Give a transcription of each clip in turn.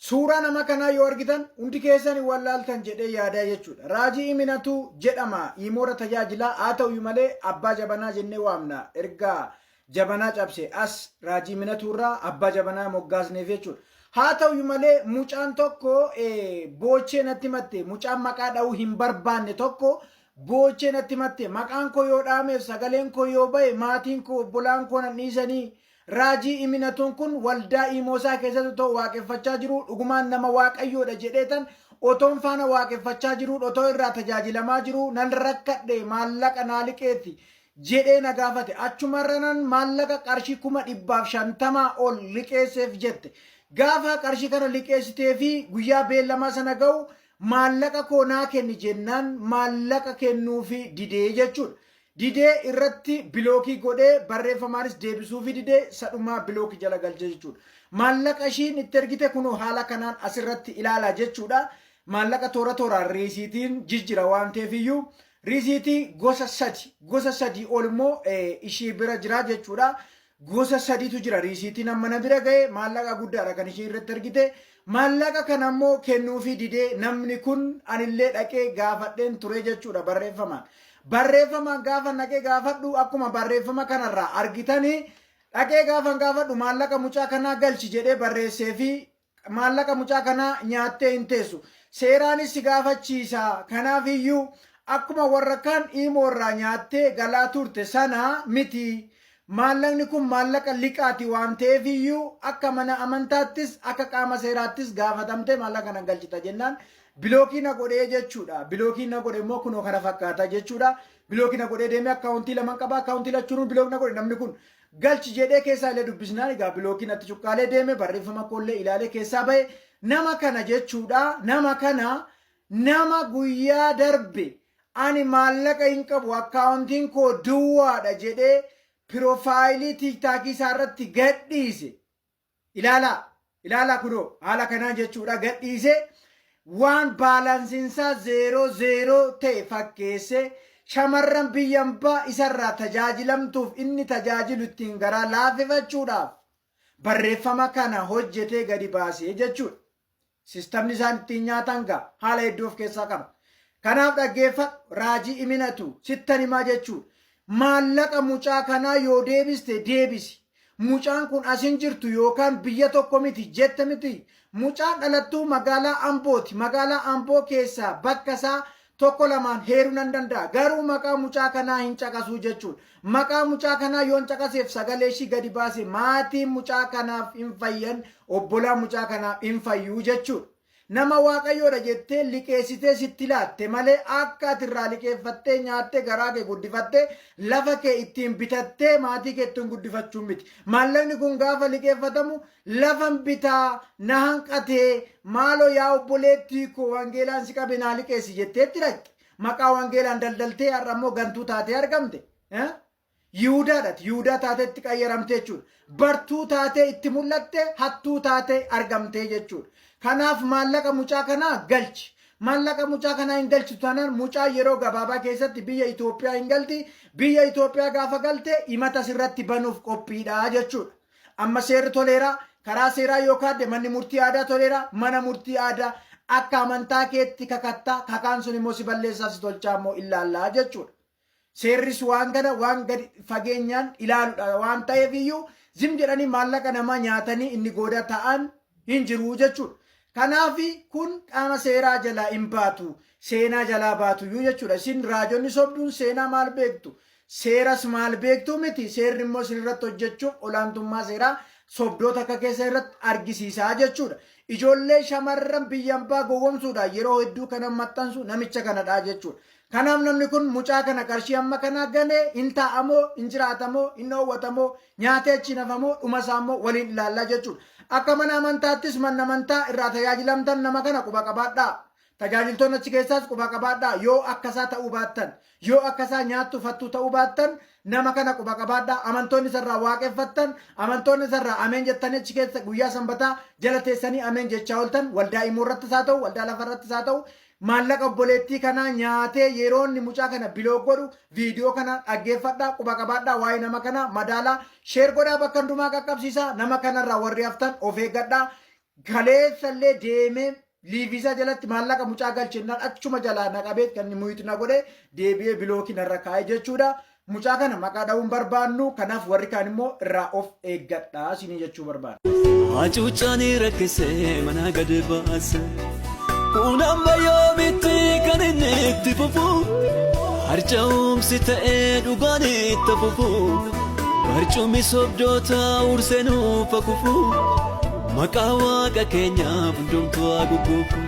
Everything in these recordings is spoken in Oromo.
Suuraa nama kanaa yoo argitan hundi keessan wallaaltan jedhee yaadaa jechuudha. Raajii Iminatu jedhama. Imoora tajaajilaa haa ta'u malee abbaa jabanaa jennee waamna. Erga jabanaa cabse as Raajii Iminatu irraa abbaa jabanaa moggaasneef jechuudha. Haa ta'u malee mucaan tokko boochee natti matte. Mucaan maqaa dha'uu hin barbaanne tokko boochee natti matte. Maqaan koo yoo dhaameef sagaleen koo yoo ba'e maatiin koo obbolaan koo nan dhiisanii. Raajii Iminatuun kun waldaa Imoosaa keessatti ta'u waaqeffachaa jiru dhugumaan nama waaqayyoodha jedheetan otoon faana waaqeffachaa jiru otoo irraa tajaajilamaa jiru nan rakkadhe maallaqa naa liqeetti jedhee na gaafate achumarra nan maallaqa qarshii 150 ol liqeesseef jette gaafa qarshii kana liqeessitee fi guyyaa beellamaa sana ga'u maallaqa koo naa kenni jennaan maallaqa kennuufi didee jechuudha. Didee irratti bilookii godhee barreeffamaanis deebisuufi didee sadhumaa bilookii jala galche jechuudha. Maallaqa ishiin itti ergite kunoo haala kanaan asirratti ilaalaa jechuudha. Maallaqa toora tooraan riisiitiin jijjira waan ta'eef iyyuu riisiitii gosa sadi ol immoo ishii bira jira jechuudha. Gosa sadiitu jira riisiitiin amma na bira ga'e maallaqa guddaadha kan ishii irratti ergite. Maallaqa kana immoo kennuufi didee namni kun anillee dhaqee gaafadheen ture jechuudha barreeffamaan. Barreeffama gaafa naqee gaafadhu akkuma barreeffama kanarraa argitanii dhaqee gaafa gaafadhu maallaqa mucaa kanaa galchi jedhee barreessee fi maallaqa mucaa kanaa nyaattee hin teessu. Seeraanis si gaafachiisa. Kanaaf iyyuu akkuma warra kaan Imoorraa nyaattee galaa turte sana miti. Maallaqni kun maallaqa liqaati waan ta'eef iyyuu akka mana amantaattis akka qaama seeraattis gaafatamtee maallaqa kana galchita jennaan. Bilookii na godhee jechuudha. Bilookii na godhe immoo kunoo kana fakkaata jechuudha. Bilookii na godhee deemee akkaawuntii lama qaba. Akkaawuntii lachuun bilookii na godhe namni kun galchi jedhee keessaa illee dubbisnaan egaa bilookii natti cuqqaalee deeme barreeffama koollee ilaalee keessaa bahe nama kana jechuudha. Nama kana nama guyyaa darbe ani maallaqa hin qabu akkaawuntiin koo duwwaadha jedhee piroofaayilii tiiktaakii isaa irratti gadhiise. Ilaalaa kunoo haala kanaa jechuudha gadhiise. Waan baalaansiinsaa 0 ta'e fakkeesse shamarran biyyambaa isarraa tajaajilamtuuf inni tajaajilu ittiin garaa laaffifachuudhaaf barreeffama kana hojjetee gadi baasee jechuudha. Sistamni isaan ittiin nyaatan haala hedduu of keessaa qaba. Kanaaf dhaggeeffadhu Raajii Iminatu sittan himaa jechuudha. Maallaqa mucaa kanaa yoo deebiste deebisi. Mucaan kun asin jirtu yookaan biyya tokko miti jette miti. Mucaan dhalattuu magaalaa Ambooti. Magaalaa Amboo keessaa bakka isaa tokko lamaan heeruu nan danda'a. Garuu maqaa mucaa kanaa hin caqasuu jechuudha. Maqaa mucaa kanaa yoon caqaseef sagalee ishii gadi baase maatiin mucaa kanaaf hin fayyan obbolaa mucaa kanaaf hin fayyuu jechuudha. Nama waaqayyoodha jettee liqeessitee sitti laatte malee akka ati irraa liqeeffattee nyaattee garaa kee guddifattee lafa kee ittiin bitattee maatii kee ittiin guddifachuun miti. Maallaqni kun gaafa liqeeffatamu lafan bitaa na hanqatee maaloo yaa obboleettii koo wangeelaan si qabe naa liqeessi jetteetti dhaqxe. Maqaa wangeelaan daldaltee har'a immoo gantuu taatee argamte. Yihudaadhaati. Yihudaa taateetti qayyaramte jechuudha. Bartuu taatee itti mul'atte hattuu taatee argamte jechuudha. Kanaaf maallaqa mucaa kanaa galchi. Maallaqa mucaa kanaa hin galchitu taanaan mucaa yeroo gabaabaa keessatti biyya Itoophiyaa hin galti. Biyya Itoophiyaa gaafa galte himata sirratti banuuf qophiidha jechuudha. Amma seerri toleeraa karaa seeraa yookaan manni murtii aadaa toleeraa mana murtii aadaa akka amantaa keetti kakattaa kakaan sun immoo si balleessaa si tolchaa immoo ilaallaa jechuudha. Seerris waan kana waan gadi fageenyaan ilaaluudha waan ta'eef iyyuu zim jedhanii maallaqa namaa nyaatanii inni gooda ta'an hin jiru jechuudha. Kanaafi kun qaama seeraa jalaa hin baatu. Seenaa jalaa baatu iyyuu jechuudha. Isin raajonni sobduun seenaa maal beektu? Seeras maal beektu miti. Seerri immoo sirriitti hojjechuuf olaantummaa seeraa sobdoota akka keessa irratti argisiisaa jechuudha. Ijoollee shamarran biyyambaa gowwomsuudhaan yeroo hedduu kana maxxansu namicha kanadha jechuudha. Kanaaf namni kun mucaa kana qarshii amma kana ganee hin taa'amoo hin jiraatamoo hin dhoowwatamoo nyaatee achi nafamoo dhumasaamoo waliin ilaallaa jechuudha. Akka mana amantaattis manna amantaa irraa tajaajilamtan nama kana quba qabaadhaa. Tajaajiltoonni achi keessaas quba qabaadhaa. Yoo akkasaa ta'uu baattan yoo akkasaa nyaattu fattuu ta'uu baattan nama kana quba qabaadhaa. Amantoonni isarraa waaqeffattan amantoonni isarraa ameen jettanii achi keessa guyyaa sanbataa jala teessanii ameen jechaa ooltan waldaa immoo irrattis haa ta'u waldaa lafa irrattis haa ta'u maallaqa obboleettii kanaa nyaatee yeroo inni mucaa kana biloo godhu viidiyoo kana dhaggeeffadhaa quba qabaadhaa waa'ee nama kana madaalaa sheer godhaa bakka hundumaa qaqqabsiisaa nama kanarraa warri haftan of eeggadhaa kaleessallee deemee liivisaa jalatti maallaqa mucaa galchennaan achuma jalaa naqabeet kan muyiti na godhe deebi'ee bilookiin irra kaa'e jechuudha. Mucaa kana maqaa dha'uun barbaannu kanaaf warri kaan immoo irraa of eeggadhaa isinii jechuu barbaada. Hacuucaanii rakkisee mana gadi baase kun amma yoomitti kan inni itti fufu harca'umsi ta'ee dhugaan itti fufu barcummi sobdoota urseenuu fakufu maqaa waaqa keenyaaf hundumtuu haguuguufu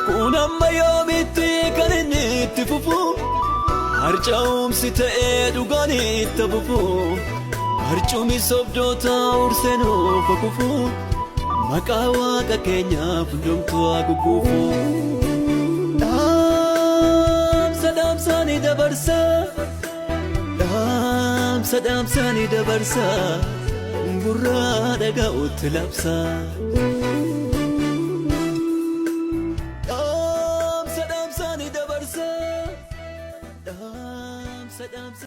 kun amma yoomitti kan inni itti fufu harca'umsi ta'ee dhugaan itti fufu barcummi sobdoota urseenuu fakufu maqaa waaqa keenyaaf hundumtuu haguuguufu. Dhaamsaanii dabarsa dhaamsaanii dabarsa gurra dhaga'utti labsa. Dhaamsaanii dabarsa.